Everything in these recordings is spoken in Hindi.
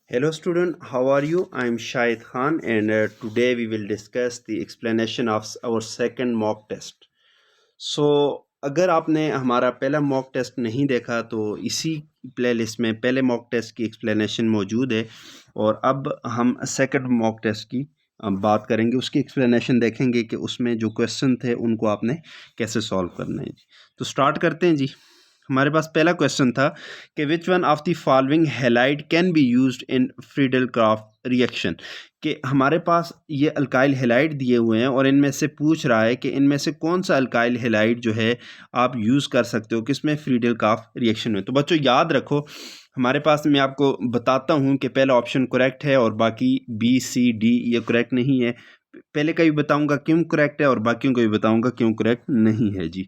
Hello student, how are you? I am Shahid Khan and today we will discuss the explanation of our second mock test. So अगर आपने हमारा पहला मॉक टेस्ट नहीं देखा तो इसी प्लेलिस्ट में पहले मॉक टेस्ट की एक्सप्लेनेशन मौजूद है और अब हम सेकंड मॉक टेस्ट की बात करेंगे। उसकी एक्सप्लेनेशन देखेंगे कि उसमें जो क्वेश्चन थे उनको आपने कैसे सॉल्व करना है जी। तो स्टार्ट करते हैं जी। हमारे पास पहला क्वेश्चन था कि which one of the following halide can be used in Friedel craft reaction, कि हमारे पास ये अल्काइल हैलाइड दिए हुए हैं और इनमें से पूछ रहा है कि इनमें से कौन सा अल्काइल हैलाइड जो है आप यूज़ कर सकते हो किसमें फ्रीडल क्राफ्ट रिएक्शन में। तो बच्चों याद रखो, हमारे पास मैं आपको बताता हूँ कि पहला ऑप्शन करेक्ट है और बाकी बी सी डी ये करेक्ट नहीं है। पहले का भी बताऊँगा क्यों करेक्ट है और बाकियों को भी बताऊँगा क्यों करेक्ट नहीं है जी।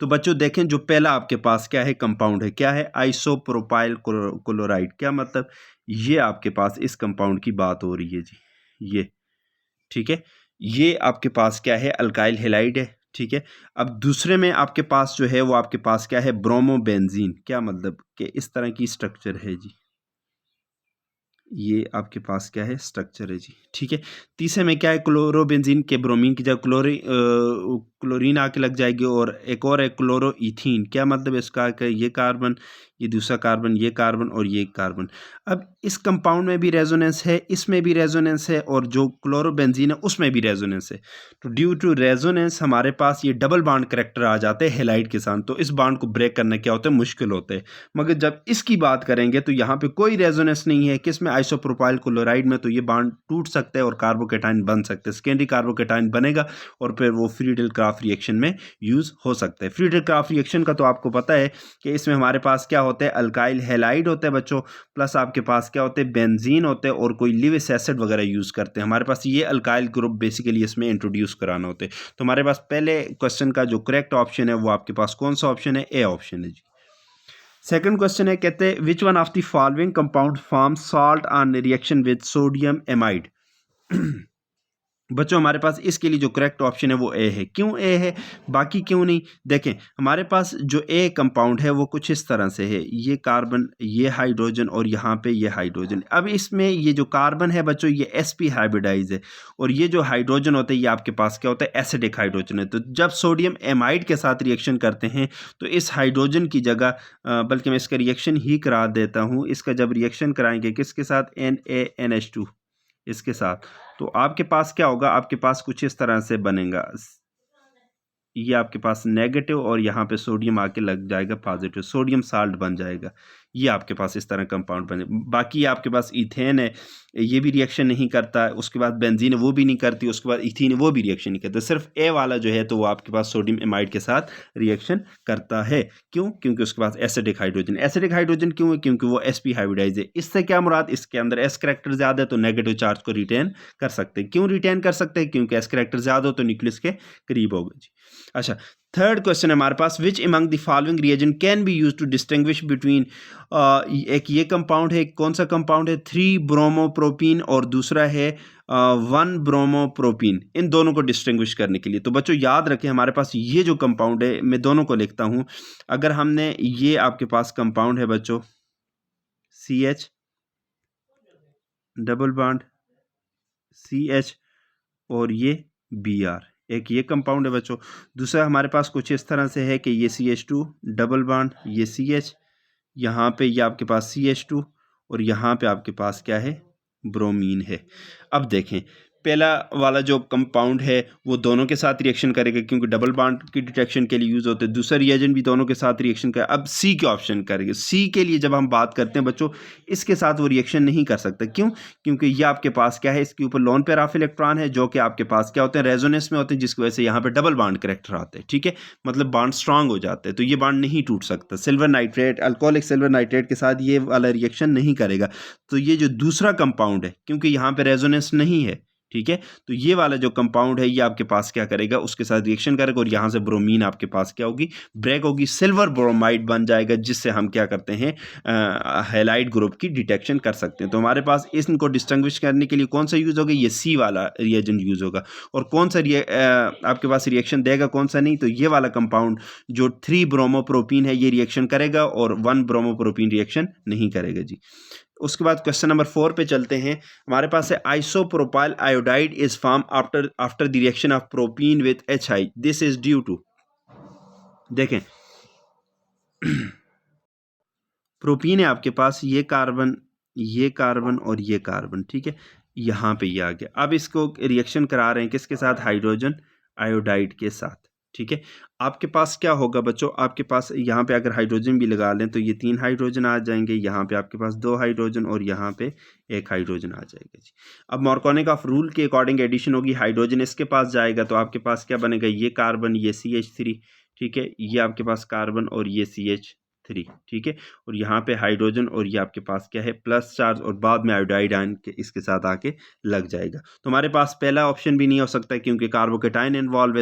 तो बच्चों देखें, जो पहला आपके पास क्या है कंपाउंड है, क्या है आइसोप्रोपाइल क्लोराइड। क्या मतलब, ये आपके पास इस कंपाउंड की बात हो रही है जी। ये ठीक है, ये आपके पास क्या है अल्काइल हैलाइड है। ठीक है, अब दूसरे में आपके पास जो है वो आपके पास क्या है ब्रोमोबेंजीन। क्या मतलब कि इस तरह की स्ट्रक्चर है जी, ये आपके पास क्या है स्ट्रक्चर है जी। ठीक है, तीसरे में क्या है क्लोरोबेंजीन के ब्रोमीन की जगह क्लोरीन आके लग जाएगी और एक और है क्लोरो इथीन। क्या मतलब इसका कि ये कार्बन, ये दूसरा कार्बन, ये कार्बन और ये कार्बन। अब इस कंपाउंड में भी रेजोनेंस है, इसमें भी रेजोनेंस है और जो क्लोरोबेंजीन है उसमें भी रेजोनेंस है। तो ड्यू टू रेजोनेंस हमारे पास ये डबल बॉन्ड करेक्टर आ जाते हैं हेलाइड के साथ। तो इस बॉन्ड को ब्रेक करना क्या होता है, मुश्किल होता है। मगर जब इसकी बात करेंगे तो यहाँ पे कोई रेजोनेंस नहीं है किसमें आइसोप्रोपाइल क्लोराइड में, तो ये बॉन्ड टूट सकता है और कार्बोकेटाइन बन सकते हैं। सेकेंडरी कार्बोकेटाइन बनेगा और फिर वो फ्रीडल क्राफ्ट रिएक्शन में यूज हो सकता है। फ्रीडल क्राफ्ट रिएक्शन का तो आपको पता है कि इसमें हमारे पास क्या होता है अल्काइल हैलाइड होता है बच्चों, प्लस आपके पास क्या होते हैं बेंजीन होते हैं और कोई लिविस एसिड वगैरह यूज करते हैं। हमारे पास ये अल्काइल ग्रुप बेसिकली इसमें इंट्रोड्यूस कराना होते हैं। तो हमारे पास पहले क्वेश्चन का जो करेक्ट ऑप्शन है वो आपके पास कौन सा ऑप्शन है, ए ऑप्शन है जी। सेकंड क्वेश्चन है, कहते हैं which one of the following compound form salt on reaction with sodium amide. बच्चों हमारे पास इसके लिए जो करेक्ट ऑप्शन है वो ए है। क्यों ए है, बाकी क्यों नहीं, देखें हमारे पास जो ए कंपाउंड है वो कुछ इस तरह से है, ये कार्बन, ये हाइड्रोजन और यहाँ पे ये हाइड्रोजन। अब इसमें ये जो कार्बन है बच्चों ये sp हाइब्रिडाइज है और ये जो हाइड्रोजन होता है ये आपके पास क्या होता है एसिडिक हाइड्रोजन है। तो जब सोडियम एमाइड के साथ रिएक्शन करते हैं तो इस हाइड्रोजन की जगह बल्कि मैं इसका रिएक्शन ही करा देता हूँ। इसका जब रिएक्शन कराएंगे किसके साथ, NaNH2 इसके साथ, तो आपके पास क्या होगा, आपके पास कुछ इस तरह से बनेगा। ये आपके पास नेगेटिव और यहाँ पे सोडियम आके लग जाएगा पॉजिटिव, सोडियम साल्ट बन जाएगा। ये आपके पास इस तरह कंपाउंड बने। बाकी आपके पास इथेन है, ये भी रिएक्शन नहीं करता। उसके बाद बेंजीन है वो भी नहीं करती। उसके बाद इथीन है वो भी रिएक्शन नहीं करता। सिर्फ ए वाला जो है तो वो आपके पास सोडियम एमाइड के साथ रिएक्शन करता है। क्यों, क्योंकि उसके पास एसिडिक हाइड्रोजन। एसिडिक हाइड्रोजन क्यों है, क्योंकि वो sp हाइब्रिडाइज है। इससे क्या मुराद, इसके अंदर एस करेक्टर ज्यादा है तो नेगेटिव चार्ज को रिटेन कर सकते हैं। क्यों रिटेन कर सकते हैं, क्योंकि एस करेक्टर ज्यादा हो तो न्यूक्लियस के करीब होगा जी। अच्छा, थर्ड क्वेश्चन है हमारे पास, which among the following reagent can be use to distinguish between, एक ये कंपाउंड है, कौन सा कंपाउंड है 3 ब्रोमोप्रोपीन और दूसरा है 1 ब्रोमोप्रोपीन, इन दोनों को डिस्टिंग्विश करने के लिए। तो बच्चों याद रखें हमारे पास ये जो कंपाउंड है, मैं दोनों को लिखता हूं। अगर हमने ये आपके पास कंपाउंड है बच्चों CH डबल बॉन्ड CH और ये Br, एक ये कंपाउंड है बच्चों। दूसरा हमारे पास कुछ इस तरह से है कि ये CH2 डबल बॉन्ड, ये CH, यहाँ पे ये आपके पास CH2 और यहाँ पे आपके पास क्या है ब्रोमीन है। अब देखें पहला वाला जो कंपाउंड है वो दोनों के साथ रिएक्शन करेगा क्योंकि डबल बॉन्ड की डिटेक्शन के लिए यूज होते हैं। दूसरा रिएजेंट भी दोनों के साथ रिएक्शन करेगा। अब सी के ऑप्शन करेंगे। सी के लिए जब हम बात करते हैं बच्चों, इसके साथ वो रिएक्शन नहीं कर सकता। क्यों, क्योंकि ये आपके पास क्या है, इसके ऊपर लोन पेयर ऑफ इलेक्ट्रॉन है जो कि आपके पास क्या होते हैं रेजोनेंस में होते हैं, जिसकी वजह से यहाँ पे डबल बॉन्ड करेक्टर आते हैं। ठीक है, मतलब बॉन्ड स्ट्रांग हो जाते हैं तो ये बॉन्ड नहीं टूट सकता। Silver nitrate, alcoholic silver nitrate के साथ ये वाला रिएक्शन नहीं करेगा। तो ये जो दूसरा कंपाउंड है क्योंकि यहाँ पे रेजोनेंस नहीं है, ठीक है, तो ये वाला जो कंपाउंड है ये आपके पास क्या करेगा, उसके साथ रिएक्शन करेगा और यहाँ से ब्रोमीन आपके पास क्या होगी, ब्रेक होगी, सिल्वर ब्रोमाइड बन जाएगा, जिससे हम क्या करते हैं हैलाइड ग्रुप की डिटेक्शन कर सकते हैं। तो हमारे पास इनको डिस्टिंग्विश करने के लिए कौन सा यूज होगा, ये सी वाला रिएजेंट यूज होगा। और कौन सा आपके पास रिएक्शन देगा, कौन सा नहीं, तो ये वाला कंपाउंड जो 3 ब्रोमोप्रोपीन है ये रिएक्शन करेगा और 1 ब्रोमोप्रोपीन रिएक्शन नहीं करेगा जी। उसके बाद क्वेश्चन नंबर 4 पे चलते हैं। हमारे पास है isopropyl iodide is form after the reaction of propene with HI, this is due to, देखें प्रोपीन है आपके पास, ये कार्बन और ये कार्बन, ठीक है, यहाँ पे ये आ गया। अब इसको रिएक्शन करा रहे हैं किसके साथ, हाइड्रोजन आयोडाइड के साथ, ठीक है। आपके पास क्या होगा बच्चों, आपके पास यहाँ पे अगर हाइड्रोजन भी लगा लें तो ये 3 हाइड्रोजन आ जाएंगे, यहाँ पे आपके पास 2 हाइड्रोजन और यहाँ पे 1 हाइड्रोजन आ जाएगा जी। अब मार्कोनी ऑफ रूल के अकॉर्डिंग एडिशन होगी, हाइड्रोजन इसके पास जाएगा तो आपके पास क्या बनेगा, ये कार्बन, ये CH3, ठीक है, ये आपके पास कार्बन और ये CH3, ठीक है, और यहाँ पे हाइड्रोजन और ये आपके पास क्या है, प्लस चार्ज, और बाद में आयोडाइड आयन के इसके साथ आके लग जाएगा। तो हमारे पास पहला ऑप्शन भी नहीं हो सकता क्योंकि कार्बोकेटाइन इन्वॉल्व,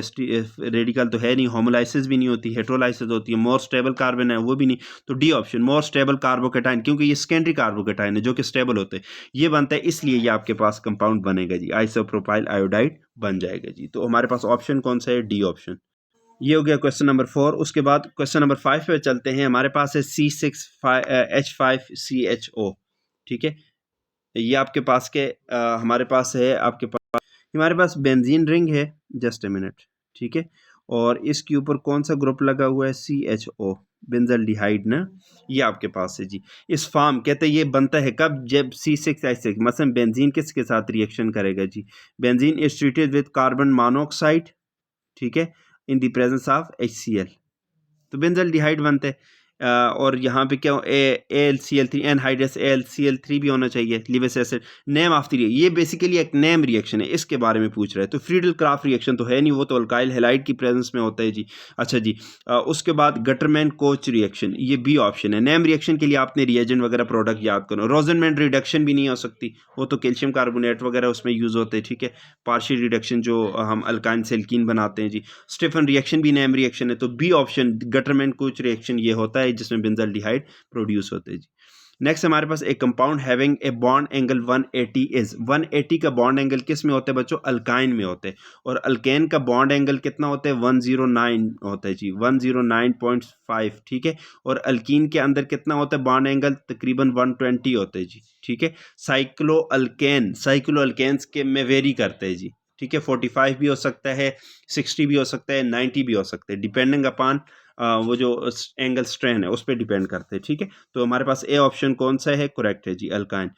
रेडिकल तो है नहीं, होमोलाइसिस भी नहीं होती, हेट्रोलाइसिस होती है, मोर स्टेबल कार्बन है वो भी नहीं, तो D option more stable carbocation, क्योंकि ये सेकेंडरी कार्बोकेटाइन है जो कि स्टेबल होते हैं, ये बनता है, इसलिए ये आपके पास कंपाउंड बनेगा जी, आइसोप्रोपाइल आयोडाइड बन जाएगा जी। तो हमारे पास ऑप्शन कौन सा है, डी ऑप्शन। ये हो गया क्वेश्चन नंबर 4। उसके बाद क्वेश्चन नंबर 5 पे चलते हैं। हमारे पास है C6H5CHO, ठीक है, ये आपके पास के हमारे पास है, आपके पास हमारे पास बेंजीन रिंग है, जस्ट ए मिनट, ठीक है, और इसके ऊपर कौन सा ग्रुप लगा हुआ है, CHO, बेंजल्डिहाइड ना, ये आपके पास है जी। इस फॉर्म कहते हैं ये बनता है कब, जब C6H6 मतलब बेंजीन किसके साथ रिएक्शन करेगा जी, benzene is treated with carbon monoxide, ठीक है, in the presence of HCl, तो बेंजल्डिहाइड बनते हैं। और यहाँ पे क्या AlCl3 एनहाइड्रस AlCl3 भी होना चाहिए, Lewis acid, name of the, ये बेसिकली एक नेम रिएक्शन है, इसके बारे में पूछ रहा है। तो फ्रीडल क्राफ्ट रिएक्शन तो है नहीं, वो तो अल्काइल हैलाइड की प्रेजेंस में होता है जी। अच्छा जी, उसके बाद गटरमैन कोच रिएक्शन, ये बी ऑप्शन है। नेम रिएक्शन के लिए आपने रिएजेंट वगैरह प्रोडक्ट याद करो। रोजनमैन रिडक्शन भी नहीं हो सकती, वो तो कैल्शियम कार्बोनेट वगैरह उसमें यूज़ होते हैं, ठीक है, पार्शियल रिडक्शन जो हम अल्काइन से एल्कीन बनाते हैं जी। स्टीफन रिएक्शन भी नेम रिएक्शन है, तो B option Gattermann Koch reaction ये होता है जिसमें बेंजल्डिहाइड प्रोड्यूस होते हैं जी। नेक्स्ट हमारे पास एक compound having a bond angle 180 is, 180 का बॉन्ड एंगल किस में होता है बच्चों, अल्काइन में होते हैं, और अल्केन का बॉन्ड एंगल कितना होता है, 109 होता है जी, 109.5, ठीक है, और अल्कीन के अंदर कितना होता है बॉन्ड एंगल, तकरीबन 120 होता है जी, ठीक है। साइक्लो अल्केन्स के में वेरी करते हैं जी, ठीक है, 45 भी हो सकता है, 60 भी हो सकता है, 90 भी हो सकता है, डिपेंडिंग अपॉन वो जो एंगल स्ट्रेन है उस पर डिपेंड करते हैं, ठीक है। तो हमारे पास ए ऑप्शन कौन सा है, करेक्ट है जी, अल्काइन।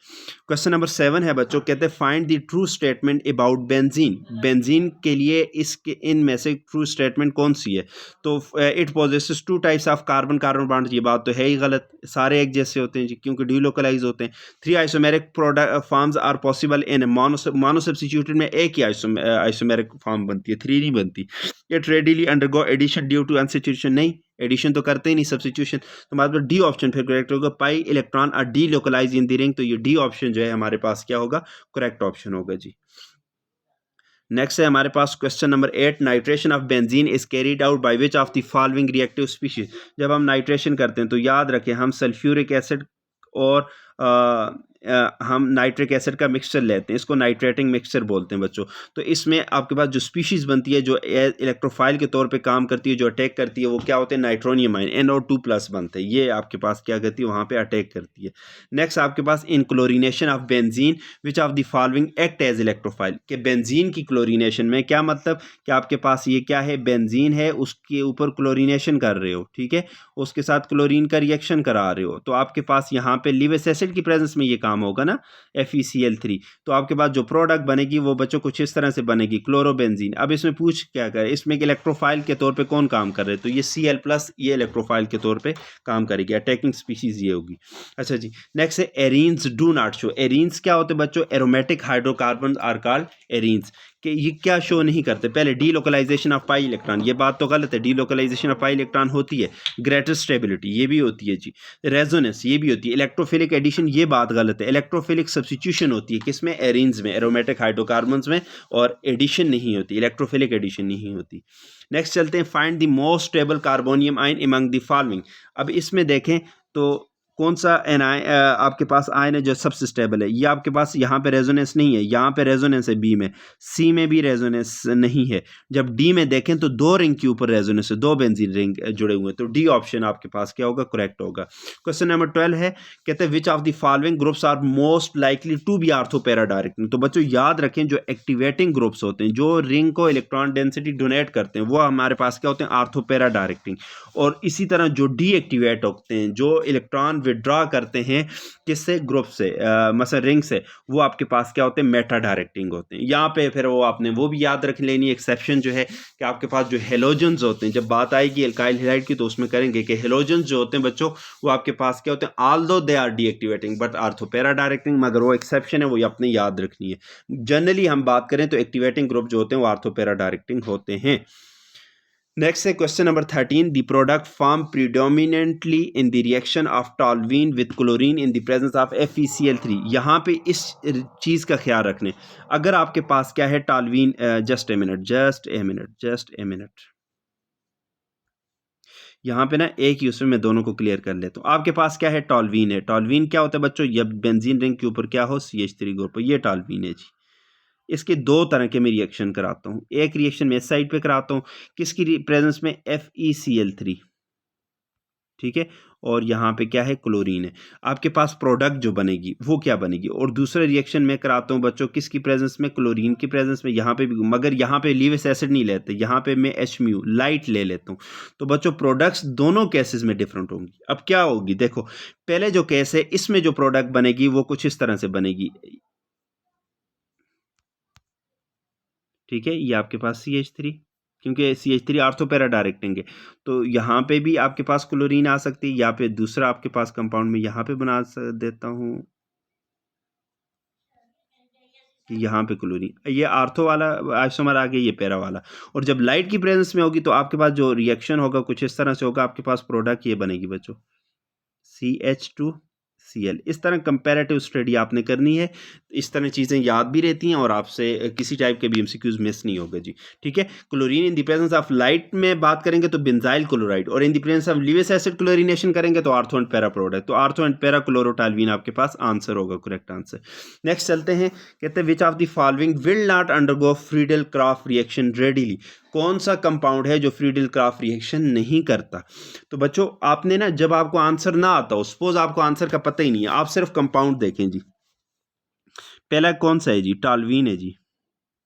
क्वेश्चन नंबर 7 है बच्चों, कहते हैं find the true statement about benzene, benzene के लिए इसके इनमें से ट्रू स्टेटमेंट कौन सी है। तो it possesses 2 types of carbon carbon bond, ये बात तो है ही गलत, सारे एक जैसे होते हैं जी क्योंकि डीलोकलाइज होते हैं। 3 isomeric product forms are possible in mono substituted में एक ही आइसोमेरिक फॉर्म बनती है, 3 नहीं बनती। It readily undergo addition due to unsubstitution, नहीं एडिशन तो करते ही नहीं, सब्स्टिट्यूशन, तो हमारे पास डी ऑप्शन फिर करेक्ट होगा, pi electron are delocalize in the ring, तो ये डी ऑप्शन जो है हमारे पास क्या होगा, करेक्ट ऑप्शन होगा जी। नेक्स्ट है हमारे पास question number 8, nitration of benzene is carried out by which of the following reactive species. जब हम नाइट्रेशन करते हैं तो याद रखें हम सल्फ्यूरिक एसिड और हम नाइट्रिक एसिड का मिक्सचर लेते हैं, इसको नाइट्रेटिंग मिक्सचर बोलते हैं बच्चों। तो इसमें आपके पास जो स्पीशीज़ बनती है जो इलेक्ट्रोफाइल के तौर पे काम करती है, जो अटैक करती है, वो क्या होते हैं, नाइट्रोनियम आयन NO2+ बनते हैं, ये आपके पास क्या करती है, वहाँ पे अटैक करती है। नेक्स्ट आपके पास in chlorination of benzene which of the following act as electrophile, के बेंजीन की क्लोरीनेशन में क्या मतलब कि आपके पास ये क्या है, बेंजीन है, उसके ऊपर क्लोरीनेशन कर रहे हो, ठीक है, उसके साथ क्लोरीन का रिएक्शन करा रहे हो, तो आपके पास यहाँ पे लिविस एसिड की प्रेजेंस में ये काम होगा ना, FeCl3, तो आपके पास जो प्रोडक्ट बनेगी वो बच्चों कुछ इस तरह से बनेगी, क्लोरोबेंजीन। अब इसमें पूछ क्या करे, इसमें एक इलेक्ट्रोफाइल के तौर पे कौन काम कर रहे हैं, तो ये Cl+ ये इलेक्ट्रोफाइल के तौर पे काम करेगी, अटैकिंग स्पीशीज ये होगी। अच्छा जी, नेक्स्ट है arenes do not show. Arenes क्या होते हैं बच्चों, aromatic hydrocarbon are called arenes, कि ये क्या शो नहीं करते, पहले डीलोकलाइजेशन ऑफ पाई इलेक्ट्रॉन, ये बात तो गलत है, डीलोकलाइजेशन ऑफ पाई इलेक्ट्रॉन होती है, ग्रेटर स्टेबिलिटी ये भी होती है जी, रेजोनेंस ये भी होती है, इलेक्ट्रोफिलिक एडिशन ये बात गलत है, इलेक्ट्रोफिलिक सब्स्टिट्यूशन होती है किसमें, एरीन्स में, एरोमेटिक हाइड्रोकार्बन्स में, और एडिशन नहीं होती, इलेक्ट्रोफिलिक एडिशन नहीं होती। नेक्स्ट चलते हैं, find the most stable carbonium ion among the following. अब इसमें देखें तो कौन सा आपके पास आयन है जो सबसे स्टेबल है? ये आपके पास यहाँ पे रेजोनेंस नहीं है, यहाँ पे रेजोनेंस है बी में, सी में भी रेजोनेंस नहीं है। जब डी में देखें तो 2 रिंग के ऊपर रेजोनेंस है, 2 बेंजीन रिंग जुड़े हुए हैं, तो डी ऑप्शन आपके पास क्या होगा? करेक्ट होगा। क्वेश्चन नंबर 12 है, कहते हैं which of the following groups are most likely to be ortho para directing. तो बच्चों याद रखें, जो एक्टिवेटिंग ग्रुप्स होते हैं, जो रिंग को इलेक्ट्रॉन डेंसिटी डोनेट करते हैं, वो हमारे पास क्या होते हैं? Ortho para directing. और इसी तरह जो डीएक्टिवेट होते हैं, जो इलेक्ट्रॉन विड्रॉ करते हैं किससे? ग्रुप से, मतलब रिंग से, वो आपके पास क्या होते हैं? मेटा डायरेक्टिंग होते हैं। यहाँ पे फिर वो आपने वो भी याद रख लेनी, एक्सेप्शन जो है कि आपके पास जो हेलोजन्स होते हैं, जब बात आएगी एल्काइल हैलाइड की तो उसमें करेंगे कि हेलोजन्स जो होते हैं बच्चों, वो आपके पास क्या होते हैं? Although they are deactivating but ortho para directing, मगर वो एक्सेप्शन है, वो आपने याद रखनी है। जनरली हम बात करें तो एक्टिवेटिंग ग्रुप जो होते हैं वो आर्थोपैरा डायरेक्टिंग होते हैं। Next है question number 13, the product form predominantly in the reaction of toluene with chlorine in the presence of FeCl3। यहाँ पे इस चीज़ का ख्याल रखने, अगर आपके पास क्या है? टॉल्वीन, जस्ट ए मिनट, यहाँ पे ना एक ही उसमें मैं दोनों को क्लियर कर लेता हूँ। आपके पास क्या है? टॉल्वीन है। टॉल्वीन क्या होता है बच्चों? जब बेंजीन रिंग के ऊपर क्या हो? CH3 ग्रुप, ये टॉल्वीन है जी। इसके 2 तरह के मैं रिएक्शन कराता हूँ। एक रिएक्शन मैं इस साइड पे कराता हूँ, किसकी प्रेजेंस में? FeCl3, ठीक है। और यहाँ पे क्या है? क्लोरीन है। आपके पास प्रोडक्ट जो बनेगी वो क्या बनेगी? और दूसरा रिएक्शन मैं कराता हूँ बच्चों किसकी प्रेजेंस में? क्लोरीन की प्रेजेंस में। यहाँ पे भी, मगर यहाँ पे लीविस एसिड नहीं लेते, यहाँ पे मैं HMu लाइट ले लेता हूँ। तो बच्चों प्रोडक्ट्स दोनों केसेस में डिफरेंट होंगी। अब क्या होगी? देखो, पहले जो केस है इसमें जो प्रोडक्ट बनेगी वो कुछ इस तरह से बनेगी, ठीक है। ये आपके पास CH3, क्योंकि CH3 आर्थोपैरा डायरेक्टिंग है, तो यहाँ पे भी आपके पास क्लोरीन आ सकती है, या पे दूसरा आपके पास कंपाउंड में यहाँ पे बना देता हूँ कि यहाँ पे क्लोरीन, ये आर्थो वाला आइसोमर आ गया, ये पैरा वाला। और जब लाइट की प्रेजेंस में होगी तो आपके पास जो रिएक्शन होगा कुछ इस तरह से होगा, आपके पास प्रोडक्ट ये बनेगी बच्चों, CH2Cl। इस तरह कंपैरेटिव स्टडी आपने करनी है, इस तरह चीज़ें याद भी रहती हैं और आपसे किसी टाइप के भी MCQs मिस नहीं होगा जी, ठीक है। Chlorine in the presence of light में बात करेंगे तो बेंजाइल क्लोराइड, और इन the presence of Lewis acid chlorination करेंगे तो आर्थो एंड पैरा प्रोडक्ट, तो आर्थो एंड पैरा क्लोरोटाल्वीन आपके पास आंसर होगा, करेक्ट आंसर। नेक्स्ट चलते हैं, कहते हैं which of the following will not undergo Friedel craft reaction readily. कौन सा कंपाउंड है जो फ्रीडल क्राफ्ट रिएक्शन नहीं करता? तो बच्चों आपने ना, जब आपको आंसर ना आता हो, सपोज आपको आंसर का पता ही नहीं है, आप सिर्फ कंपाउंड देखें जी। पहला कौन सा है जी? टॉल्वीन है जी।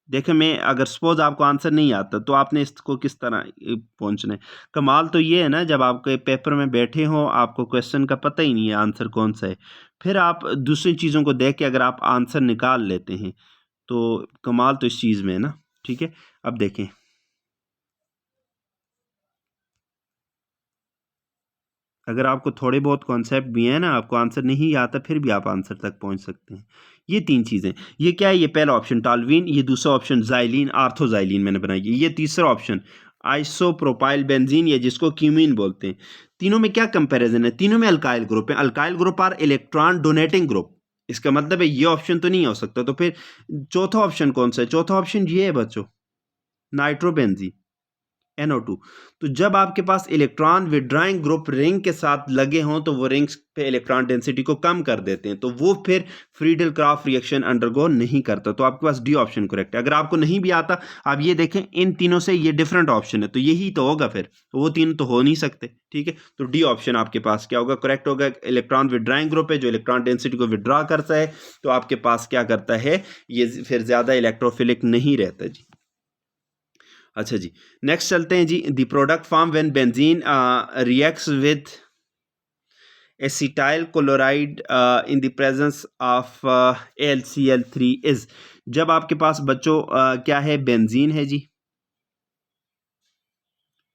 देखें, मैं अगर सपोज आपको आंसर नहीं आता तो आपने इसको किस तरह पहुंचना है? कमाल तो ये है ना, जब आपके पेपर में बैठे हो, आपको क्वेश्चन का पता ही नहीं है आंसर कौन सा है, फिर आप दूसरी चीज़ों को देख के अगर आप आंसर निकाल लेते हैं तो कमाल तो इस चीज़ में है ना, ठीक है। अब देखें, अगर आपको थोड़े बहुत कॉन्सेप्ट भी हैं ना, आपको आंसर नहीं आता, फिर भी आप आंसर तक पहुंच सकते हैं। ये 3 चीज़ें, ये क्या है? ये पहला ऑप्शन टॉल्वीन, ये दूसरा ऑप्शन जाइलिन, आर्थोजाइलिन मैंने बनाई है, ये तीसरा ऑप्शन आइसोप्रोपाइल बेंजीन, या जिसको क्यूमीन बोलते हैं। तीनों में क्या कंपैरिजन है? तीनों में अल्काइल ग्रुप है। Alkyl group are electron donating group, इसका मतलब है ये ऑप्शन तो नहीं हो सकता। तो फिर चौथा ऑप्शन कौन सा है? चौथा ऑप्शन ये है बच्चों, नाइट्रोबेंजीन, NO2। तो जब आपके पास इलेक्ट्रॉन विड्रॉइंग ग्रुप रिंग के साथ लगे हों तो वो रिंग्स पे इलेक्ट्रॉन डेंसिटी को कम कर देते हैं, तो वो फिर फ्रीडल क्राफ्ट रिएक्शन अंडरगो नहीं करता। तो आपके पास डी ऑप्शन करेक्ट है। अगर आपको नहीं भी आता, आप ये देखें इन तीनों से ये डिफरेंट ऑप्शन है, तो यही तो होगा, फिर वो तीन तो हो नहीं सकते, ठीक है। तो डी ऑप्शन आपके पास क्या होगा? करेक्ट होगा। इलेक्ट्रॉन विड्रॉइंग ग्रुप है जो इलेक्ट्रॉन डेंसिटी को विड्रॉ करता है, तो आपके पास क्या करता है? ये फिर ज्यादा इलेक्ट्रोफिलिक नहीं रहता जी। अच्छा जी, नेक्स्ट चलते हैं जी। The product form when benzene reacts with acetyl chloride in the presence of AlCl3 is. जब आपके पास बच्चों क्या है? बेंजीन है जी,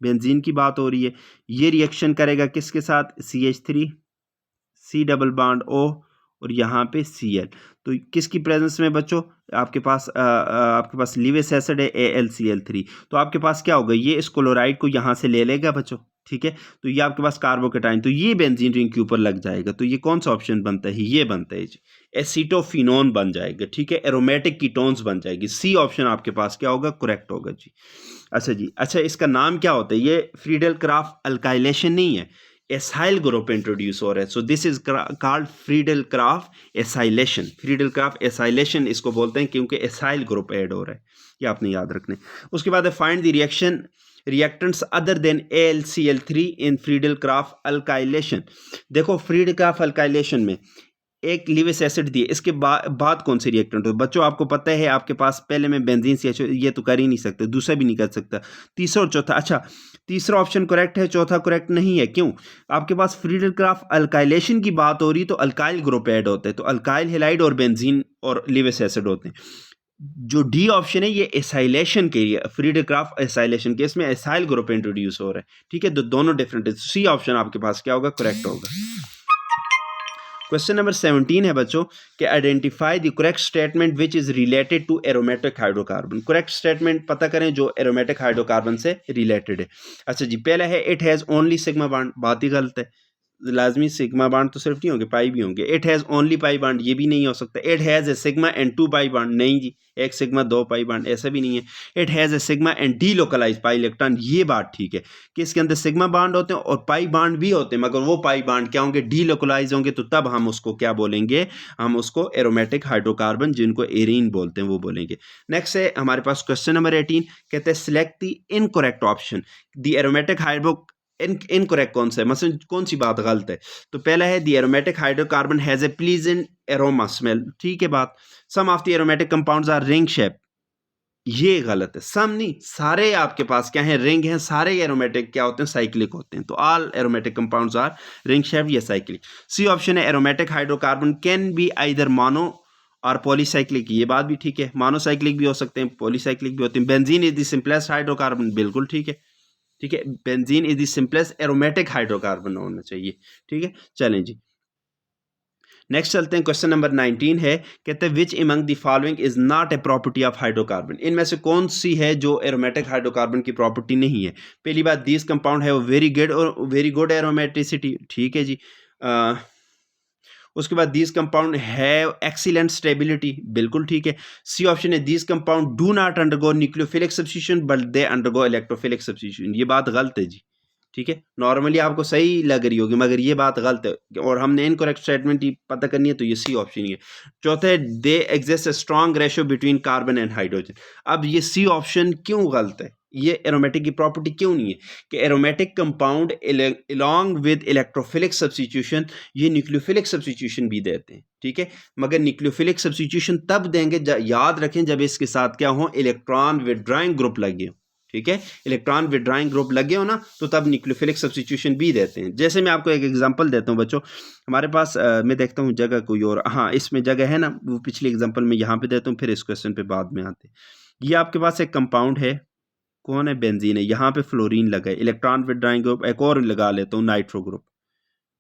बेंजीन की बात हो रही है। ये रिएक्शन करेगा किसके साथ? CH3, C double bond O, और यहाँ पे Cl। तो किसकी प्रेजेंस में बच्चों? आपके पास लीविस एसिड है AlCl3, तो आपके पास क्या होगा? ये इस क्लोराइड को यहाँ से ले लेगा बच्चों, ठीक है। तो ये आपके पास कार्बोकेटाइन, तो ये बेंजीन रिंग के ऊपर लग जाएगा, तो ये कौन सा ऑप्शन बनता है? ये बनता है जी, एसीटोफिनोन बन जाएगा, ठीक है। एरोमेटिक कीटोन्स बन जाएगी। सी ऑप्शन आपके पास क्या होगा? करेक्ट होगा जी। अच्छा जी, अच्छा इसका नाम क्या होता है? ये फ्रीडल क्राफ्ट अल्काइलेशन नहीं है, एसाइल ग्रुप इंट्रोड्यूस हो रहा है। So this is called Friedel Crafts acylation. Friedel Crafts acylation इसको बोलते हैं क्योंकि एसाइल ग्रुप ऐड हो रहा है, ये आपने याद रखना है। उसके बाद है find the reaction reactants other than AlCl3 in Friedel craft alkylation. देखो फ्रीडल क्राफ्ट अल्काइलेशन में एक लिविस एसिड दिए, इसके बाद कौन से रिएक्टेंट हो बच्चों, आपको पता है आपके पास पहले में बेंजीन CH, ये तो कर ही नहीं सकते, दूसरा भी नहीं कर सकता, तीसरा और चौथा। अच्छा तीसरा ऑप्शन करेक्ट है, चौथा करेक्ट नहीं है, क्यों? आपके पास फ्रीडल क्राफ्ट अल्काइलेशन की बात हो रही तो अल्काइल ग्रुप ऐड होते हैं, तो अल्काइल हेलाइड और बेंजीन और लिविस एसिड होते हैं। जो डी ऑप्शन है ये एसाइलेशन के लिए, फ्रीडल क्राफ्ट एसाइलेशन के, इसमें एसाइल ग्रुप इंट्रोड्यूस हो रहा है, ठीक है। दोनों डिफरेंट है। सी ऑप्शन आपके पास क्या होगा, करेक्ट होगा। क्वेश्चन नंबर 17 है बच्चों कि identify the correct statement which is related to aromatic hydrocarbon. Correct statement पता करें जो एरोमेटिक हाइड्रोकार्बन से रिलेटेड है। अच्छा जी, पहला है it has only sigma bond, बात ही गलत है, लाजमी सिग्मा बॉन्ड तो सिर्फ नहीं होंगे, पाई भी होंगे। It has only pi bond, ये भी नहीं हो सकता। It has a sigma and 2 pi bond, नहीं जी, एक सिग्मा 2 पाई बॉन्ड, ऐसा भी नहीं है। It has a sigma and D localise pi electron, ये बात ठीक है कि इसके अंदर सिग्मा बॉन्ड होते हैं और पाई बॉन्ड भी होते हैं, मगर वो पाई बॉन्ड क्या होंगे, डी लोकलाइज होंगे, तो तब हम उसको क्या बोलेंगे, हम उसको एरोमेटिक हाइड्रोकार्बन जिनको एरीन बोलते हैं वो बोलेंगे। नेक्स्ट है हमारे पास क्वेश्चन नंबर 18, कहते हैं select the incorrect option. The aromatic hydro incorrect कौन सा है, मतलब कौन सी बात गलत है? तो पहला है the aromatic hydrocarbon has a pleasant aroma smell, ठीक है बात। Some of the aromatic compounds are ring shape, ये गलत है। सम नहीं, सारे आपके पास क्या है, रिंग हैं, सारे एरोमेटिक क्या होते हैं, साइक्लिक होते हैं, तो all aromatic compounds are ring shape या साइक्लिक। सी ऑप्शन है aromatic hydrocarbon can be either mono और पॉलीसाइक्लिक, ये बात भी ठीक है, मोनोसाइक्लिक भी हो सकते हैं, पॉलीसाइक्लिक भी होते हैं। Benzene is the simplest hydrocarbon, बिल्कुल ठीक है, ठीक है, benzene is the simplest aromatic hydrocarbon होना चाहिए, ठीक है। चलें जी, नेक्स्ट चलते हैं। क्वेश्चन नंबर 19 है, कहते हैं विच among the following is not a property of hydrocarbon. इनमें से कौन सी है जो एरोमेटिक हाइड्रोकार्बन की प्रॉपर्टी नहीं है? पहली बात, दीज कंपाउंड है वेरी गुड एरोमेटिसिटी, ठीक है जी। उसके बाद दीज कंपाउंड है एक्सीलेंट स्टेबिलिटी, बिल्कुल ठीक है। सी ऑप्शन है these compound do not undergo nucleophilic substitution but they undergo electrophilic substitution, ये बात गलत है जी, ठीक है। नॉर्मली आपको सही लग रही होगी मगर ये बात गलत है और हमने इनकरेक्ट स्टेटमेंट ही पता करनी है, तो ये सी ऑप्शन ही है। चौथा है they exist a strong ratio between carbon and hydrogen. अब ये सी ऑप्शन क्यों गलत है, ये एरोमेटिक की प्रॉपर्टी क्यों नहीं है कि aromatic compound along with electrophilic substitution ये न्यूक्लियोफिलिक सब्स्टिट्यूशन भी देते हैं, ठीक है। मगर न्यूक्लियोफिलिक सब्स्टिट्यूशन तब देंगे, याद रखें, जब इसके साथ क्या हो, इलेक्ट्रॉन विड्रॉइंग ग्रुप लगे हो, ठीक है, इलेक्ट्रॉन विड्रॉइंग ग्रुप लगे हो ना, तो तब न्यूक्लियोफिलिक सब्स्टिट्यूशन भी देते हैं। जैसे मैं आपको एक एग्जांपल देता हूं बच्चों, हमारे पास मैं देखता हूं जगह कोई और, हाँ इसमें जगह है ना, वो पिछले एग्जांपल में यहाँ पे देता हूँ, फिर इस क्वेश्चन पे बाद में आते हैं। ये आपके पास एक कंपाउंड है, कौन है, बेंजीन है, यहाँ पे फ्लोरीन लगा है, इलेक्ट्रॉन विड्रॉइंग ग्रुप, एक और लगा लेता हूँ नाइट्रो ग्रुप,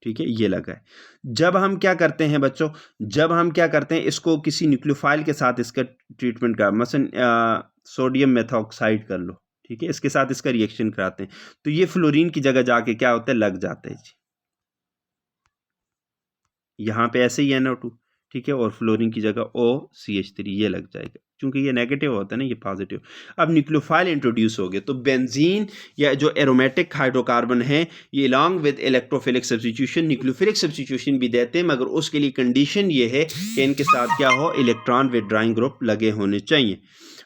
ठीक है, ये लगा है। जब हम क्या करते हैं बच्चों, जब हम क्या करते हैं, इसको किसी न्यूक्लियोफाइल के साथ इसका ट्रीटमेंट का, मसलन सोडियम मेथॉक्साइड कर लो, ठीक है, इसके साथ इसका रिएक्शन कराते हैं, तो ये फ्लोरीन की जगह जाके क्या होता है, लग जाता है जी, यहाँ पे ऐसे ही NO2, ठीक है, और फ्लोरीन की जगह OCH3 ये लग जाएगा, क्योंकि ये नेगेटिव होता है ना, ये पॉजिटिव। अब न्यूक्लियोफाइल इंट्रोड्यूस हो गए, तो बेंजीन या जो एरोमेटिक हाइड्रोकार्बन है ये along with electrophilic substitution nucleophilic substitution भी देते हैं, मगर उसके लिए कंडीशन ये है कि इनके साथ क्या हो, इलेक्ट्रॉन विड्रॉइंग ग्रुप लगे होने चाहिए।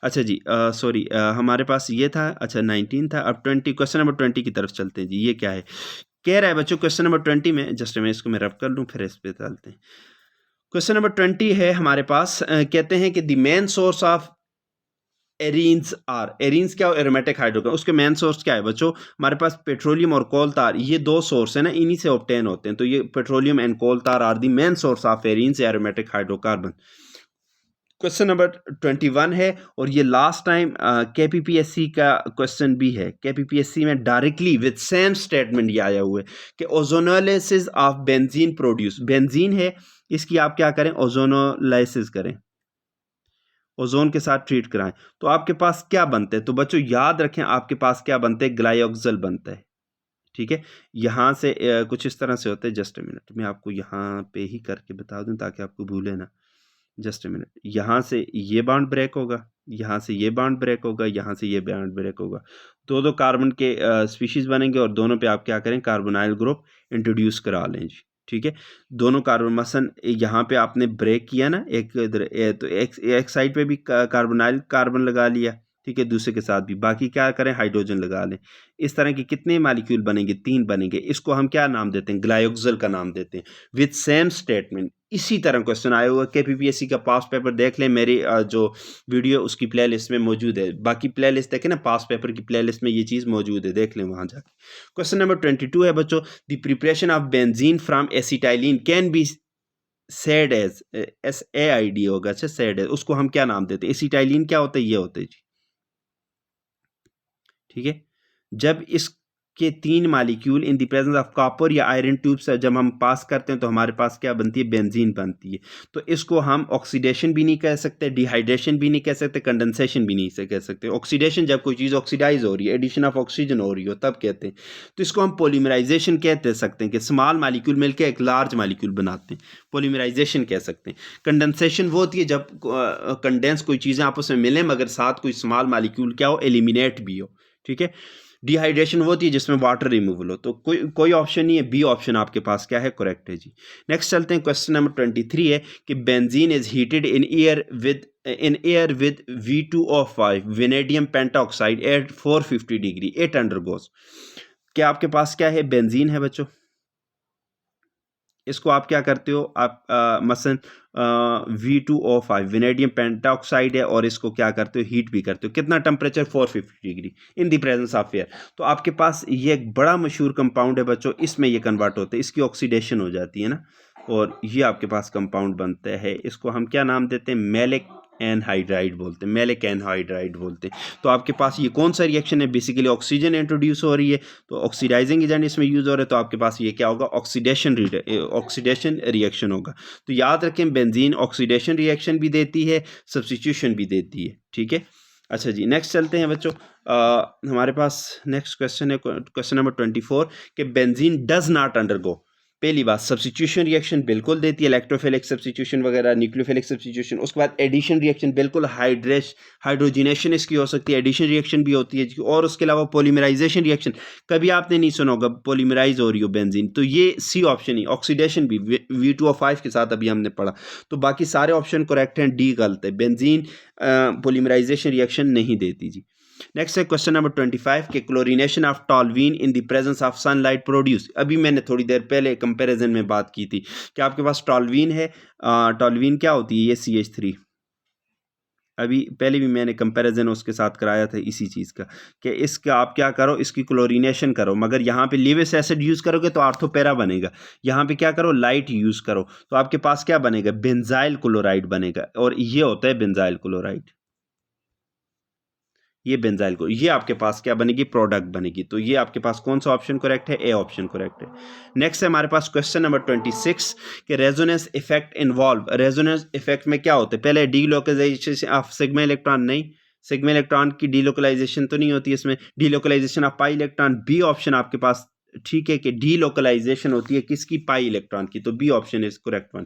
अच्छा जी, सॉरी, हमारे पास ये था, अच्छा 19 था, अब 20, क्वेश्चन नंबर 20 की तरफ चलते हैं जी। ये क्या है, कह रहा है बच्चों क्वेश्चन नंबर 20 में, जस्ट मैं इसको मैं रब कर लूँ फिर इस पे चलते हैं। क्वेश्चन नंबर 20 है हमारे पास, कहते हैं कि the main source of arenes are, arenes क्या हो, एरोमेटिक हाइड्रोकार्बन, उसके मेन सोर्स क्या है बच्चों, हमारे पास पेट्रोलियम और कोल तार, ये दो सोर्स है ना, इन्हीं से ऑब्टेन होते हैं, तो ये petroleum and coal tar are the main source of arenes aromatic hydrocarbon. Question number 21 है और ये लास्ट टाइम KPPSC का क्वेश्चन भी है, KPPSC में डायरेक्टली विद सेम स्टेटमेंट ये आया हुआ है कि ozonolysis of benzene produce, benzene है इसकी आप क्या करें, ओजोनोलाइसिस करें, ओजोन के साथ ट्रीट कराएं, तो आपके पास क्या बनते हैं, तो बच्चों याद रखें आपके पास क्या बनते हैं, ग्लाइऑक्सल बनता है, ठीक है। यहाँ से कुछ इस तरह से होते हैं, जस्ट मिनट मैं आपको यहाँ पे ही करके बता दूं ताकि आपको भूले ना। जस्ट अ मिनट, यहाँ से ये बॉन्ड ब्रेक होगा, यहाँ से ये बॉन्ड ब्रेक होगा, यहाँ से ये बॉन्ड ब्रेक होगा, दो कार्बन के स्पीशीज बनेंगे और दोनों पे आप क्या करें, कार्बोनाइल ग्रुप इंट्रोड्यूस करा लें जी। ठीक है, दोनों कार्बन मसन यहाँ पे आपने ब्रेक किया ना, एक इधर तो एक साइड पे भी कार्बोनाइल कार्बन लगा लिया, ठीक है, दूसरे के साथ भी, बाकी क्या करें, हाइड्रोजन लगा लें। इस तरह के कितने मालिक्यूल बनेंगे, 3 बनेंगे। इसको हम क्या नाम देते हैं, ग्लायोक्सल का नाम देते हैं, विद सेम स्टेटमेंट। इसी तरह क्वेश्चन आया हुआ KPPSC का पास पेपर देख लें, मेरी जो वीडियो उसकी प्लेलिस्ट में मौजूद है, बाकी प्लेलिस्ट देखें ना, पास पेपर की प्लेलिस्ट में ये चीज़ मौजूद है, देख लें वहाँ जाके। क्वेश्चन नंबर 22 है बच्चों, the preparation of benzene from acetylene can be said as, SAID होगा, अच्छा सेड एज, उसको हम क्या नाम देते हैं, एसिटाइलिन क्या होता है, ये होता है जी। ठीक है, जब इसके 3 molecule in the presence of copper या आयरन ट्यूब्स जब हम पास करते हैं तो हमारे पास क्या बनती है, बेंजीन बनती है। तो इसको हम ऑक्सीडेशन भी नहीं कह सकते, डिहाइड्रेशन भी नहीं कह सकते, कंडेंसेशन भी नहीं कह सकते। ऑक्सीडेशन जब कोई चीज़ ऑक्सीडाइज हो रही है, एडिशन ऑफ ऑक्सीजन हो रही हो, तब कहते हैं। तो इसको हम पॉलीमराइजेशन कह सकते हैं कि स्मॉल मालिक्यूल मिलकर एक लार्ज मालिक्यूल बनाते हैं, पॉलीमराइजेशन कह सकते हैं। कंडेंसेशन वो होती है जब कंडेंस कोई चीज़ें आपस में मिलें मगर साथ कोई स्मॉल मालिक्यूल क्या हो, एलिमिनेट भी हो। ठीक है, डिहाइड्रेशन वो होती है जिसमें वाटर रिमूवल हो। तो कोई ऑप्शन नहीं है, बी ऑप्शन आपके पास क्या है, करेक्ट है जी। नेक्स्ट चलते हैं, क्वेश्चन नंबर 23 है कि benzene is heated in air with V2O5 vanadium pentoxide at 450 degree, it undergoes. क्या आपके पास क्या है, बेंजीन है बच्चों, इसको आप क्या करते हो, आप मसलन V2O5 वेनेडियम पेंटाऑक्साइड है और इसको क्या करते हो, हीट भी करते हो, कितना temperature, 450 degree in the presence of air. तो आपके पास ये एक बड़ा मशहूर कंपाउंड है बच्चों, इसमें ये कन्वर्ट होता है, इसकी ऑक्सीडेशन हो जाती है ना, और ये आपके पास कंपाउंड बनता है, इसको हम क्या नाम देते हैं, मैलिक एनहाइड्राइड बोलते हैं, मैलिक एनहाइड्राइड बोलते हैं। तो आपके पास ये कौन सा रिएक्शन है, बेसिकली ऑक्सीजन इंट्रोड्यूस हो रही है, तो ऑक्सीडाइजिंग एजेंट इसमें यूज हो रहा है, तो आपके पास ये क्या होगा, ऑक्सीडेशन रिएक्शन होगा। तो याद रखें, बेंजीन ऑक्सीडेशन रिएक्शन भी देती है, सब्स्टिट्यूशन भी देती है। ठीक है, अच्छा जी, नेक्स्ट चलते हैं बच्चों। हमारे पास नेक्स्ट क्वेश्चन है, क्वेश्चन नंबर 24 कि बेंजीन डज नॉट अंडरगो, पहली बात सब्स्टिट्यूशन रिएक्शन बिल्कुल देती है, इलेक्ट्रोफिलिक सब्स्टिट्यूशन वगैरह, न्यूक्लियोफिलिक सब्स्टिट्यूशन। उसके बाद एडिशन रिएक्शन बिल्कुल, हाइड्रोजिनेशन इसकी हो सकती है, एडिशन रिएक्शन भी होती है। और उसके अलावा पॉलीमराइजेशन रिएक्शन कभी आपने नहीं सुना होगा, पॉलीमराइज हो रही हो बेंजीन, तो ये सी ऑप्शन ही। ऑक्सीडेशन भी V2O5 के साथ अभी हमने पढ़ा, तो बाकी सारे ऑप्शन करेक्ट हैं, डी गलत है, बेंजीन पॉलीमराइजेशन रिएक्शन नहीं देती जी। नेक्स्ट है क्वेश्चन नंबर 25 के chlorination of toluene in the presence of sunlight produce. अभी मैंने थोड़ी देर पहले कंपैरिजन में बात की थी कि आपके पास टॉल्वीन है, टॉल्वीन क्या होती है, ये CH3। अभी पहले भी मैंने कंपैरिजन उसके साथ कराया था इसी चीज़ का कि इसका आप क्या करो, इसकी क्लोरीनेशन करो, मगर यहाँ पे लिविस एसिड यूज़ करोगे तो आर्थोपेरा बनेगा। यहाँ पे क्या करो, लाइट यूज़ करो, तो आपके पास क्या बनेगा, बेंजाइल क्लोराइड बनेगा, और ये होता है बेंजाइल क्लोराइड। ये बेंजाइल को, ये आपके पास क्या बनेगी, प्रोडक्ट बनेगी। तो ये आपके पास कौन सा ऑप्शन करेक्ट है, ए ऑप्शन करेक्ट है। नेक्स्ट है हमारे पास क्वेश्चन नंबर 26 कि resonance effect involve, resonance effect में क्या होते हैं, पहले डीलोकलाइजेशन ऑफ सिग्मा इलेक्ट्रॉन, नहीं, सिग्मा इलेक्ट्रॉन की डीलोकलाइजेशन तो नहीं होती इसमें, delocalization of pi electron, B option आपके पास ठीक है कि डीलोकलाइजेशन होती है किसकी, पाई इलेक्ट्रॉन की, तो B option is correct one.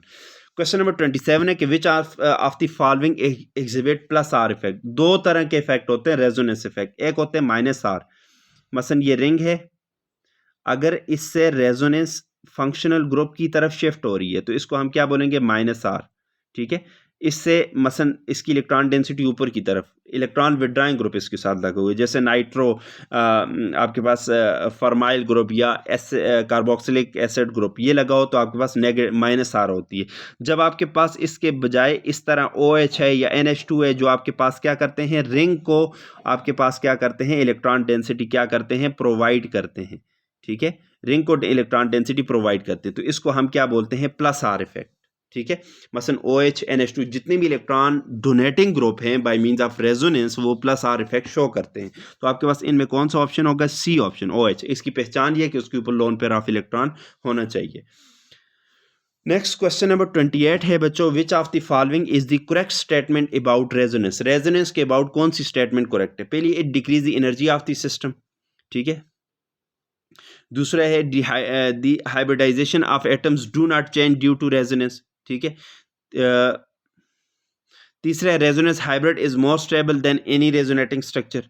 Question number 27 है कि which of the following exhibit plus R effect. दो तरह के इफेक्ट होते हैं रेजोनेंस इफेक्ट, एक होते हैं -R, मसलन ये रिंग है, अगर इससे रेजोनेंस फंक्शनल ग्रुप की तरफ शिफ्ट हो रही है तो इसको हम क्या बोलेंगे, -R। ठीक है, इससे मसन इसकी इलेक्ट्रॉन डेंसिटी ऊपर की तरफ, इलेक्ट्रॉन विड्राइंग ग्रुप इसके साथ लगे हुए, जैसे नाइट्रो आपके पास फॉर्माइल ग्रुप या कार्बोक्सिलिक एसिड ग्रुप ये लगा हो तो आपके पास -R होती है। जब आपके पास इसके बजाय इस तरह OH है या NH2 है, जो आपके पास क्या करते हैं, रिंग को आपके पास क्या करते हैं, इलेक्ट्रॉन डेंसिटी क्या करते हैं, प्रोवाइड करते हैं। ठीक है, रिंग को इलेक्ट्रॉन डेंसिटी प्रोवाइड करते हैं, तो इसको हम क्या बोलते हैं, +R इफेक्ट। ठीक है, मसलन OH NH2 जितने भी इलेक्ट्रॉन डोनेटिंग ग्रुप हैं बाय मींस ऑफ रेजोनेंस वो +R इफेक्ट शो करते हैं। तो आपके पास इनमें कौन सा ऑप्शन होगा, सी ऑप्शन OH। इसकी पहचान ये है कि उसके ऊपर लोन पेयर ऑफ इलेक्ट्रॉन होना चाहिए। नेक्स्ट क्वेश्चन नंबर 28 है बच्चों, which of the following is the correct statement about resonance. Resonance के अबाउट कौन सी स्टेटमेंट करेक्ट है, पहली, it decrease the energy of the system. ठीक है, दूसरा है the hybridization of atoms do not change due to resonance. ठीक है, तीसरा है resonance hybrid is more stable than any resonating structure.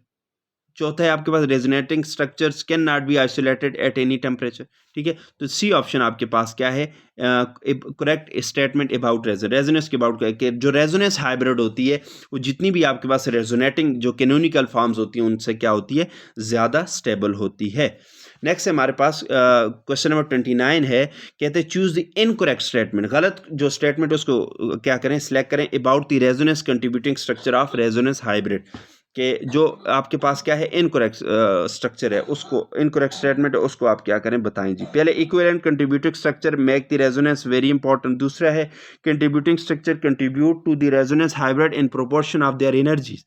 चौथा है आपके पास resonating structures can not be isolated at any temperature. ठीक है, तो सी ऑप्शन आपके पास क्या है, करेक्ट स्टेटमेंट अबाउट रेजोनेंस के अबाउट कि जो रेजोनेंस हाइब्रिड होती है वो जितनी भी आपके पास रेजोनेटिंग जो कैनोनिकल फॉर्म्स होती हैं उनसे क्या होती है, ज़्यादा स्टेबल होती है। नेक्स्ट हमारे पास क्वेश्चन नंबर 29 है, कहते हैं चूज द इनकरेक्ट स्टेटमेंट, गलत जो स्टेटमेंट उसको क्या करें, सिलेक्ट करें about the resonance contributing structure of resonance hybrid, कि जो आपके पास क्या है इनकरेक्ट स्ट्रक्चर है, उसको इनकरेक्ट स्टेटमेंट है उसको आप क्या करें बताएं जी। पहले equivalent contributing structure make the resonance very important. दूसरा है contributing structure contribute to the resonance hybrid in proportion of their energies.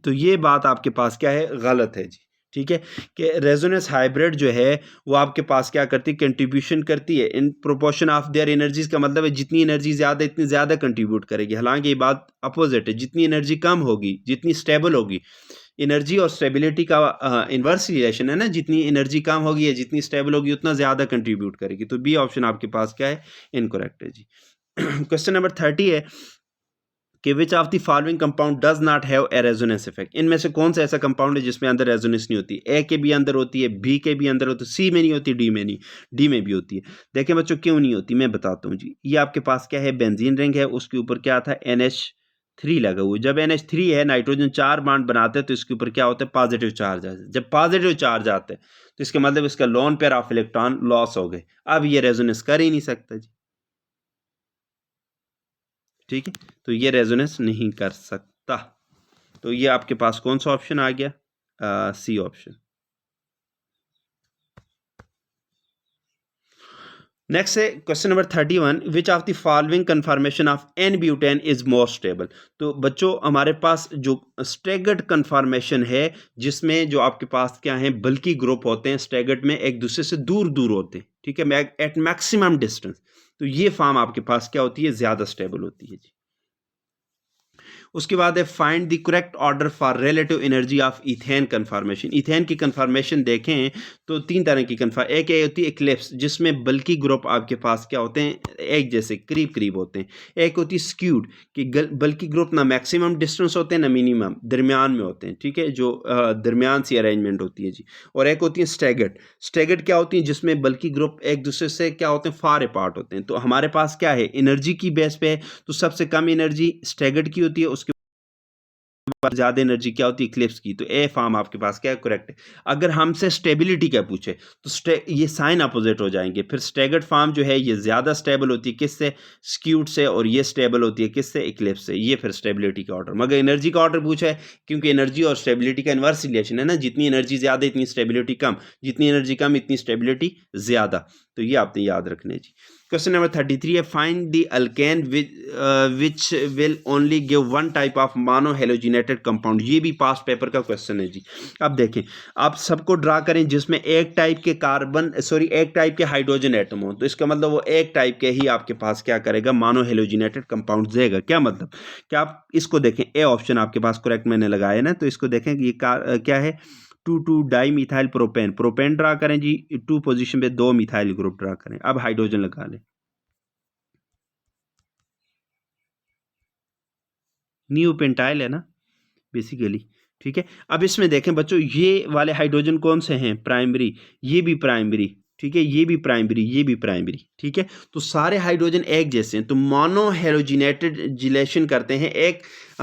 तो ये बात आपके पास क्या है, गलत है जी। ठीक है, कि रेजोनेंस हाइब्रिड जो है वो आपके पास क्या करती है, कंट्रीब्यूशन करती है इन प्रोपोर्शन ऑफ देयर एनर्जीज, का मतलब है जितनी एनर्जी ज़्यादा इतनी ज़्यादा कंट्रीब्यूट करेगी। हालांकि ये बात अपोजिट है, जितनी एनर्जी कम होगी जितनी स्टेबल होगी, एनर्जी और स्टेबिलिटी का इन्वर्स रिलेशन है ना, जितनी एनर्जी कम होगी या जितनी स्टेबल होगी उतना ज़्यादा कंट्रीब्यूट करेगी। तो बी ऑप्शन आपके पास क्या है, इनकरेक्ट है जी। क्वेश्चन नंबर 30 है कि which of the following compound does not have a resonance effect. इनमें से कौन सा ऐसा कंपाउंड है जिसमें अंदर रेजोनेंस नहीं होती। ए के भी अंदर होती है, बी के भी अंदर होती है, सी में नहीं होती, डी में नहीं, डी में भी होती है। देखें बच्चों क्यों नहीं होती, मैं बताता हूँ जी। ये आपके पास क्या है, बेंजीन रिंग है, उसके ऊपर क्या था, NH3 लगा हुआ है। जब NH3 है, नाइट्रोजन 4 बॉन्ड बनाते हैं तो इसके ऊपर क्या होता है, पॉजिटिव चार्ज आता है। जब पॉजिटिव चार्ज आता है तो इसका मतलब इसका lone pair of electron loss हो गए, अब ये रेजोनेंस कर ही नहीं सकता जी। ठीक है, तो ये रेजोनेंस नहीं कर सकता। तो ये आपके पास कौन सा ऑप्शन आ गया, सी ऑप्शन। नेक्स्ट है question number 31, which of the following conformation of n butane is more stable. तो बच्चों हमारे पास जो स्टेगर्ड कन्फर्मेशन है, जिसमें जो आपके पास क्या है, बल्कि ग्रुप होते हैं स्टेगर्ड में, एक दूसरे से दूर दूर होते हैं। ठीक है, एट मैक्सिमम डिस्टेंस, तो ये फॉर्म आपके पास क्या होती है, ज्यादा स्टेबल होती है जी। उसके बाद है find the correct order for relative energy of ethane conformation. Ethane की कन्फॉर्मेशन देखें तो तीन तरह की कन्फॉर्म, एक होती है एक्लिप्स, जिसमें बल्कि ग्रुप आपके पास क्या होते हैं, एक जैसे करीब करीब होते हैं। एक होती है स्क्यूड, कि बल्कि ग्रुप ना मैक्सिमम डिस्टेंस होते हैं ना मिनिमम, दरमियान में होते हैं। ठीक है, जो दरमियान सी अरेंजमेंट होती है जी। और एक होती है स्टैगर्ड। स्टैगर्ड क्या होती है, जिसमें बल्कि ग्रुप एक दूसरे से क्या होते हैं, फार अपार्ट होते हैं। तो हमारे पास क्या है, एनर्जी की बेस पे है, तो सबसे कम एनर्जी स्टैगर्ड की होती है, उसके पर ज्यादा एनर्जी क्या होती है, इक्लिप्स की। तो ए फॉर्म आपके पास क्या है, करेक्ट है। अगर हमसे स्टेबिलिटी क्या पूछे तो ये साइन अपोजिट हो जाएंगे। फिर स्टेगर्ड फॉर्म जो है ये ज्यादा स्टेबल होती है किससे, स्क्यूड से, और ये स्टेबल होती है किससे, इक्लिप्स से। ये फिर स्टेबिलिटी का ऑर्डर। मगर एनर्जी का ऑर्डर पूछा है, क्योंकि एनर्जी और स्टेबिलिटी का इन्वर्स रिलेशन है ना, जितनी एनर्जी ज्यादा इतनी स्टेबिलिटी कम, जितनी एनर्जी कम इतनी स्टेबिलिटी ज्यादा। तो ये आपने याद रखने जी। क्वेश्चन नंबर 33 है find the alkane which will only give one type of mono halogenated compound. ये भी पास्ट पेपर का क्वेश्चन है जी। अब देखें, आप सबको ड्रा करें जिसमें एक टाइप के एक टाइप के हाइड्रोजन एटम हो, तो इसका मतलब वो एक टाइप के ही आपके पास क्या करेगा, मोनो हेलोजिनेटेड कंपाउंड देगा। क्या मतलब, क्या आप इसको देखें, ए ऑप्शन आपके पास करेक्ट मैंने लगाया ना, तो इसको देखें कि ये क्या है, 2 di methyl propane, propane draw करें जी, 2 पोजीशन पे 2 मिथाइल ग्रुप ड्रा करें। अब हाइड्रोजन लगा लें, न्यू पेंटाइल है ना बेसिकली। ठीक है, अब इसमें देखें बच्चों, ये वाले हाइड्रोजन कौन से हैं, प्राइमरी, ये भी प्राइमरी। ठीक है, ये भी प्राइमरी, ये भी प्राइमरी। ठीक है, तो सारे हाइड्रोजन एक जैसे हैं, तो मोनो हेलोजिनेटेड जिलेशन करते हैं, एक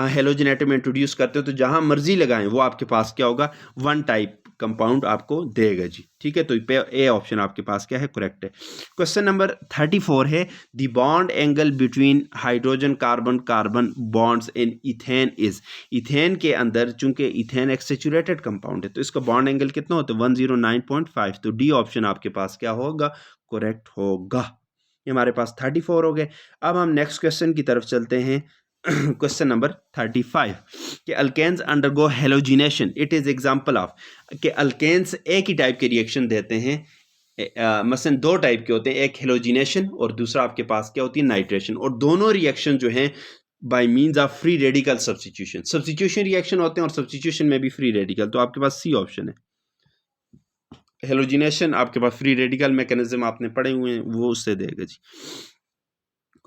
हेलोजिनेटेड में इंट्रोड्यूस करते हो, तो जहां मर्जी लगाएं वो आपके पास क्या होगा, वन टाइप कंपाउंड आपको देगा जी। ठीक है, तो ए ऑप्शन आपके पास क्या है, करेक्ट है। क्वेश्चन नंबर 34 है the bond angle between hydrogen carbon carbon bonds in ethane is. Ethane के अंदर चूंकि इथेन एक सैचुरेटेड कंपाउंड है, तो इसका बॉन्ड एंगल कितना होता है, 109.5। तो डी ऑप्शन आपके पास क्या होगा, करेक्ट होगा। ये हमारे पास 34 हो गए। अब हम नेक्स्ट क्वेश्चन की तरफ चलते हैं। क्वेश्चन नंबर 35 कि alkenes undergo halogenation, it is example of, कि अल्केन्स एक ही टाइप के रिएक्शन देते हैं। मसलन दो टाइप के होते हैं, एक हेलोजिनेशन और दूसरा आपके पास क्या होती है, नाइट्रेशन। और दोनों रिएक्शन जो हैं by means of free radical substitution reaction होते हैं, और सब्स्टिट्यूशन में भी फ्री रेडिकल। तो आपके पास सी ऑप्शन है। हेलोजिनेशन आपके पास फ्री रेडिकल मैकेनिज्म आपने पढ़े हुए हैं, वो उससे देगा जी।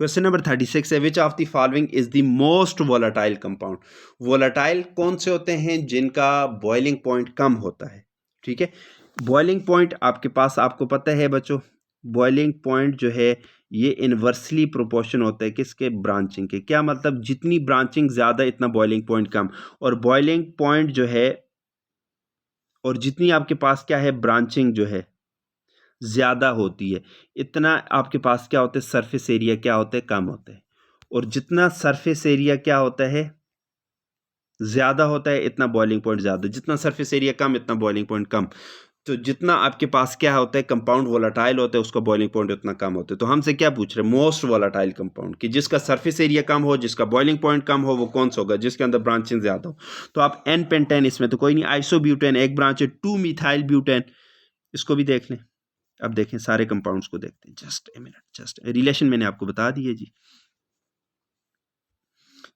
क्वेश्चन नंबर 36 है, विच of the following is the most volatile compound. Volatile कौन से होते हैं जिनका बॉइलिंग पॉइंट कम होता है। ठीक है, बॉइलिंग पॉइंट आपके पास, आपको पता है बच्चों, बॉइलिंग पॉइंट जो है ये इनवर्सली प्रोपोर्शन होता है किसके, ब्रांचिंग के। क्या मतलब, जितनी ब्रांचिंग ज़्यादा इतना बॉइलिंग पॉइंट कम, और बॉइलिंग पॉइंट जो है, और जितनी आपके पास क्या है ब्रांचिंग जो है ज़्यादा होती है, इतना आपके पास क्या होता है, सरफेस एरिया क्या होता है, कम होता है। और जितना सरफेस एरिया क्या होता है, ज़्यादा होता है, इतना बॉइलिंग पॉइंट ज़्यादा। जितना सरफेस एरिया कम, इतना बॉइलिंग पॉइंट कम। तो जितना आपके पास क्या होता है, कंपाउंड वोलाटाइल होता है, उसका बॉइलिंग पॉइंट उतना कम होता है। तो हमसे क्या पूछ रहे हैं, मोस्ट वोलाटाइल कंपाउंड, कि जिसका सरफेस एरिया कम हो, जिसका बॉइलिंग पॉइंट कम हो, वो कौन सा होगा, जिसके अंदर ब्रांचिंग ज़्यादा हो। तो आप एन पेंटेन, इसमें तो कोई नहीं, आइसोब्यूटेन एक ब्रांच है, 2 मिथाइल ब्यूटेन, इसको भी देख लें। अब देखें सारे कंपाउंड्स को देखते हैं, just a minute, just relation मैंने आपको बता दी है जी।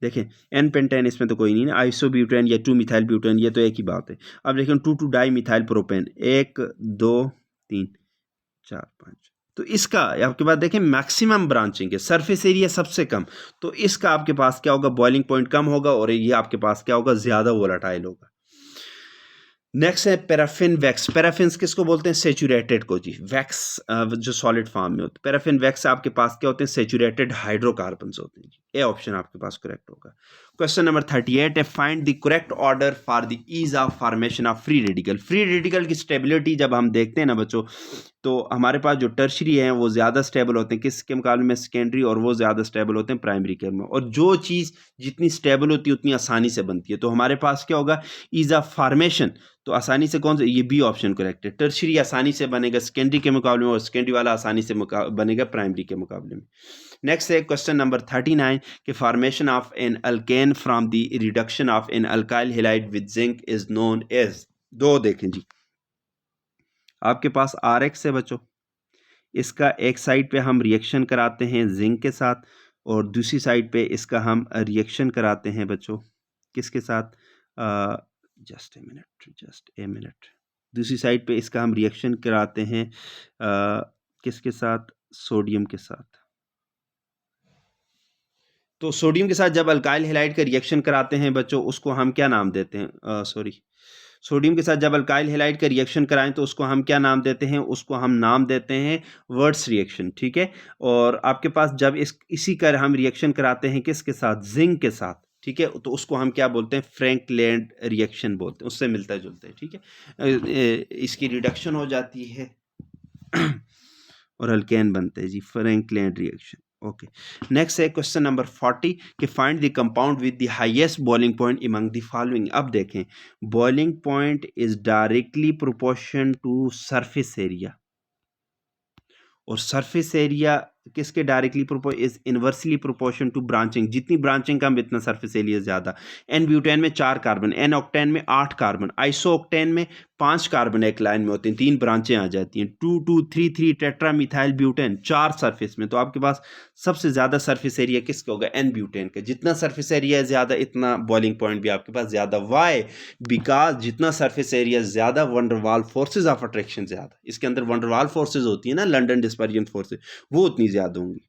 देखें एन पेंटेन, इसमें तो कोई नहीं ना, आइसोब्यूटेन या 2 मिथाइल ब्यूटेन, ये तो एक ही बात है। अब देखें 2 डाई मिथाइल प्रोपेन, 1 2 3 4 5, तो इसका आपके पास देखें मैक्सिमम ब्रांचिंग है, सरफेस एरिया सबसे कम, तो इसका आपके पास क्या होगा, बॉइलिंग पॉइंट कम होगा, और ये आपके पास क्या होगा, ज़्यादा वोलाटाइल होगा। नेक्स्ट है पैराफिन वैक्स। पैराफिन किसको बोलते हैं, सेचुरेटेड को जी। वैक्स जो सॉलिड फॉर्म में होते हैं, पैराफिन वैक्स आपके पास क्या होते हैं, सेचुरेटेड हाइड्रोकार्बन्स होते हैं जी। ए ऑप्शन आपके पास करेक्ट होगा। क्वेश्चन नंबर 38 है, find the correct order for the ease of formation of free radical. Free radical की स्टेबिलिटी जब हम देखते हैं ना बच्चों, तो हमारे पास जो टर्शरी हैं वो ज़्यादा स्टेबल होते हैं किसके मुकाबले में, सेकेंडरी, और वो ज़्यादा स्टेबल होते हैं प्राइमरी के में। और जो चीज़ जितनी स्टेबल होती है उतनी आसानी से बनती है। तो हमारे पास क्या होगा, ईज ऑफ फॉर्मेशन, तो आसानी से कौन सा, ये बी ऑप्शन करेक्ट है। टर्शरी आसानी से बनेगा सेकेंडरी के मुकाबले में, और सेकेंडरी वाला आसानी से बनेगा प्राइमरी के मुकाबले में। नेक्स्ट है क्वेश्चन नंबर 39 कि formation of an alkane from the reduction of an alkyl halide with zinc is known as. दो देखें जी, आपके पास RX है बच्चों, इसका एक साइड पे हम रिएक्शन कराते हैं जिंक के साथ, और दूसरी साइड पे इसका हम रिएक्शन कराते हैं बच्चों किसके साथ, just a minute, just a minute, दूसरी साइड पे इसका हम रिएक्शन कराते हैं किसके साथ, सोडियम के साथ। तो सोडियम के साथ जब अल्काइल हैलाइड का रिएक्शन कराते हैं बच्चों, उसको हम क्या नाम देते हैं, सोडियम के साथ जब अल्काइल हैलाइड का रिएक्शन कराएं तो उसको हम क्या नाम देते हैं, उसको हम नाम देते हैं वर्ट्स रिएक्शन। ठीक है, और आपके पास जब इसी का हम रिएक्शन कराते हैं किसके साथ, जिंक के साथ, ठीक है, तो उसको हम क्या बोलते हैं, फ्रैंकलैंड रिएक्शन बोलते हैं, उससे मिलता जुलता है। ठीक है, इसकी रिडक्शन हो जाती है और अल्केन बनते हैं जी, फ्रैंकलैंड रिएक्शन। ओके, नेक्स्ट है क्वेश्चन नंबर 40 कि find the compound with the highest boiling point among the following. अब देखें, boiling point is directly proportion to surface area, और सरफेस एरिया किसके directly is inversely proportion to branching, जितनी ब्रांचिंग कम इतना सरफेस एरिया ज़्यादा। एन ब्यूटेन में 4 कार्बन, एन ऑक्टेन में 8 कार्बन, आइसो ऑक्टेन में 5 कार्बन एक लाइन में होते हैं, 3 ब्रांचें आ जाती हैं, 2 2 3 3 टेट्रा मिथाइल ब्यूटेन 4 सरफेस में। तो आपके पास सबसे ज़्यादा सरफेस एरिया किसका होगा, एन ब्यूटेन का। जितना सरफेस एरिया ज़्यादा, इतना बॉइलिंग पॉइंट भी आपके पास ज़्यादा। वाई, बिकॉज जितना सरफेस एरिया ज़्यादा, वंडरवाल फोर्सेज ऑफ अट्रैक्शन ज़्यादा, इसके अंदर वंडरवाल फोर्सेज होती है ना, लंडन डिस्पर्जन फोर्सेज, वो उतनी ज़्यादा होंगी,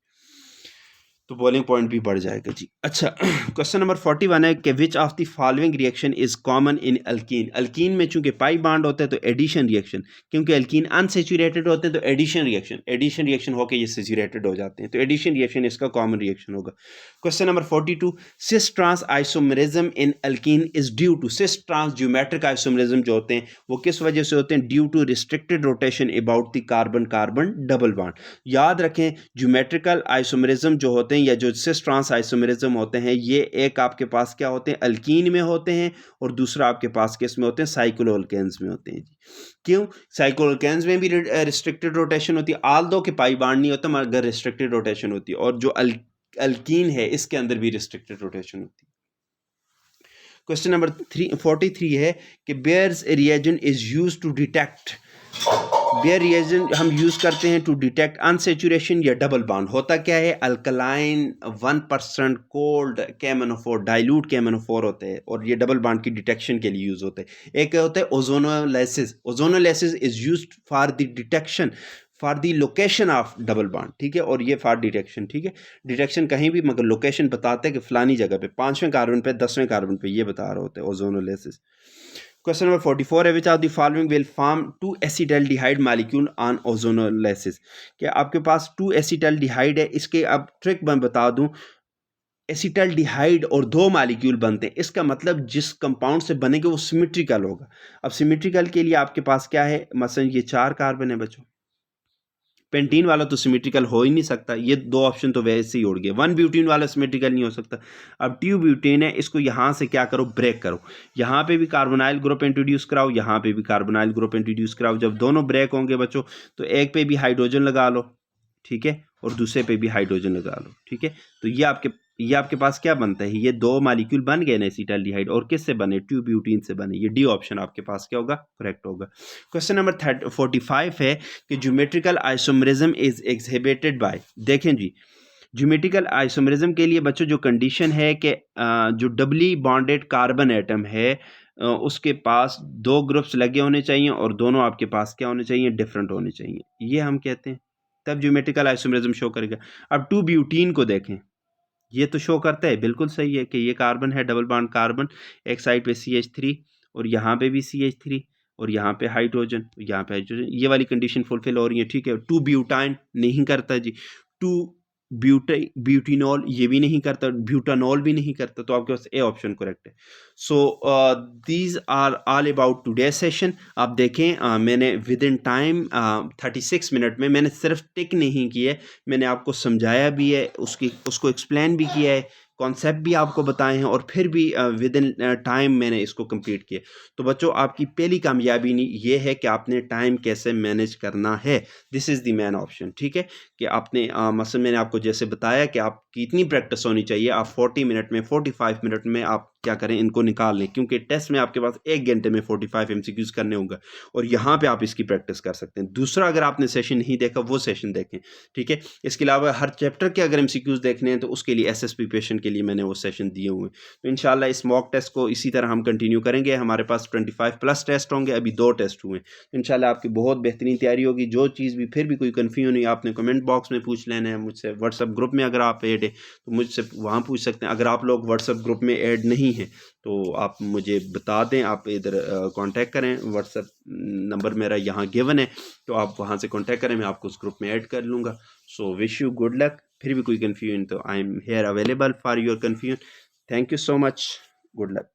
तो बॉइलिंग पॉइंट भी बढ़ जाएगा जी। अच्छा, क्वेश्चन नंबर 41 है कि which of the following reaction is common in alkyne. Alkyne में चूंकि पाई बॉन्ड होता है तो एडिशन रिएक्शन, क्योंकि अल्कीन अनसेचुरेटेड होते हैं तो एडिशन रिएक्शन होकर ये सेचुरेटेड हो जाते हैं, तो एडिशन रिएक्शन इसका कॉमन रिएक्शन होगा। Question number 42, cis trans isomerism in alkene is due to, cis trans geometric isomerism जो होते हैं वो किस वजह से होते हैं, due to restricted rotation about the carbon carbon double bond. याद रखें, ज्योमेट्रिकल आइसोमरिज्म जो होते हैं या जो सिस ट्रांस आइसोमरिज्म होते हैं, ये एक आपके पास क्या होते हैं, अल्कीन में होते हैं, और दूसरा आपके पास किस में होते हैं, साइक्लोअल्केन्स में होते हैं जी। क्यों, साइक्लोअल्केन्स में भी रिस्ट्रिक्टेड रोटेशन होती है, आल दो के पाई बॉन्ड नहीं होता मगर रिस्ट्रिक्टेड रोटेशन होती है, और जो अल्कीन है इसके अंदर भी रिस्ट्रिक्टेड रोटेशन होती है। क्वेश्चन नंबर 43 है कि Baeyer's reagent is used to detect, Baeyer reagent हम यूज करते हैं टू डिटेक्ट अनसेचुरेशन या डबल बॉन्ड। होता क्या है, alkaline 1% cold KMnO4 dilute KMnO4 होते हैं, और ये डबल बॉन्ड की डिटेक्शन के लिए यूज होते हैं। एक होता है ozonolysis, ozonolysis is used for the detection for the location of double bond, ठीक है, और ये फॉर डिटेक्शन, ठीक है, डिटेक्शन कहीं भी मगर लोकेशन बताते हैं कि फलानी जगह पे 5वें कार्बन पे 10वें कार्बन पे ये बता रहे होते हैं ओजोनोलिसिस। क्वेश्चन नंबर 44 है, विच of the following will form 2 acetaldehyde molecule on ozonolysis. क्या आपके पास 2 एसिटाल्डिहाइड है, इसके अब ट्रिक मैं बता दूं, एसिटाल्डिहाइड और 2 मॉलिक्यूल बनते हैं, इसका मतलब जिस कंपाउंड से बनेंगे वो सिमेट्रिकल होगा। अब सिमेट्रिकल के लिए आपके पास क्या है, मसलन ये 4 कार्बन है बच्चों, पेंटीन वाला तो सिमेट्रिकल हो ही नहीं सकता, ये 2 ऑप्शन तो वैसे ही उड़ गए। 1 ब्यूटीन वाला सिमेट्रिकल नहीं हो सकता। अब 2 ब्यूटीन है, इसको यहाँ से क्या करो, ब्रेक करो, यहाँ पे भी कार्बोनाइल ग्रुप इंट्रोड्यूस कराओ, यहाँ पे भी कार्बोनाइल ग्रुप इंट्रोड्यूस कराओ। जब दोनों ब्रेक होंगे बच्चों तो एक पे भी हाइड्रोजन लगा लो, ठीक है, और दूसरे पे भी हाइड्रोजन लगा लो, ठीक है। तो ये आपके पास क्या बनता है, ये 2 मॉलिक्यूल बन गए ना एसिटाल्डिहाइड, और किससे बने, 2 ब्यूटीन से बने। ये डी ऑप्शन आपके पास क्या होगा, करेक्ट होगा। क्वेश्चन नंबर 45 है कि geometrical isomerism is exhibited by, देखें जी, ज्योमेट्रिकल आइसोमरिज्म के लिए बच्चों जो कंडीशन है कि जो डबली बॉन्डेड कार्बन एटम है उसके पास 2 ग्रुप्स लगे होने चाहिए और दोनों आपके पास क्या होने चाहिए, डिफरेंट होने चाहिए, ये हम कहते हैं, तब ज्योमेट्रिकल आइसोमरिज्म शो करेगा। अब 2 ब्यूटीन को देखें, ये तो शो करता है, बिल्कुल सही है कि ये कार्बन है, डबल बॉन्ड कार्बन, एक साइड पे CH3 और यहाँ पे भी CH3 और यहाँ पे हाइड्रोजन, यहाँ पे हाइड्रोजन, ये वाली कंडीशन फुलफिल हो रही है, ठीक है। 2 ब्यूटाइन नहीं करता जी, 2 ब्यूटिनॉल ये भी नहीं करता, ब्यूटानॉल भी नहीं करता, तो आपके पास ए ऑप्शन करेक्ट है। So these are all about today session. आप देखें मैंने विद इन टाइम 36 मिनट में मैंने सिर्फ टिक नहीं किए, मैंने आपको समझाया भी है, उसको एक्सप्लेन भी किया है, कॉन्सेप्ट भी आपको बताए हैं, और फिर भी विद इन टाइम मैंने इसको कंप्लीट किया। तो बच्चों आपकी पहली कामयाबी नहीं ये है कि आपने टाइम कैसे मैनेज करना है, this is the main option, ठीक है। कि आपने मसलन मैंने आपको जैसे बताया कि आपकी इतनी प्रैक्टिस होनी चाहिए, आप 40 मिनट में 45 मिनट में आप क्या करें, इनको निकाल लें, क्योंकि टेस्ट में आपके पास 1 घंटे में 45 MCQs करने होंगे और यहाँ पे आप इसकी प्रैक्टिस कर सकते हैं। दूसरा, अगर आपने सेशन नहीं देखा वो सेशन देखें, ठीक है। इसके अलावा हर चैप्टर के अगर MCQs देखने हैं तो उसके लिए SS प्रिपरेशन के लिए मैंने वो सेशन दिए हुए हैं। तो इंशाल्लाह इस मॉक टेस्ट को इसी तरह हम कंटिन्यू करेंगे। हमारे पास 25+ टेस्ट होंगे, अभी 2 टेस्ट हुए हैं। इंशाल्लाह आपकी बहुत बेहतरीन तैयारी होगी। जो चीज़ भी फिर भी कोई कन्फ्यूजन नहीं, आपने कमेंट बॉक्स में पूछ लेना है मुझसे। व्हाट्सएप ग्रुप में अगर आप ऐड है तो मुझसे वहाँ पूछ सकते हैं। अगर आप लोग व्हाट्सएप ग्रुप में ऐड नहीं हैं तो आप मुझे बता दें, आप इधर कांटेक्ट करें, व्हाट्सएप नंबर मेरा यहाँ गिवन है, तो आप वहाँ से कांटेक्ट करें, मैं आपको उस ग्रुप में ऐड कर लूँगा। So wish you good luck. फिर भी कोई कन्फ्यूजन तो I am here available for your confusion. Thank you so much, good luck.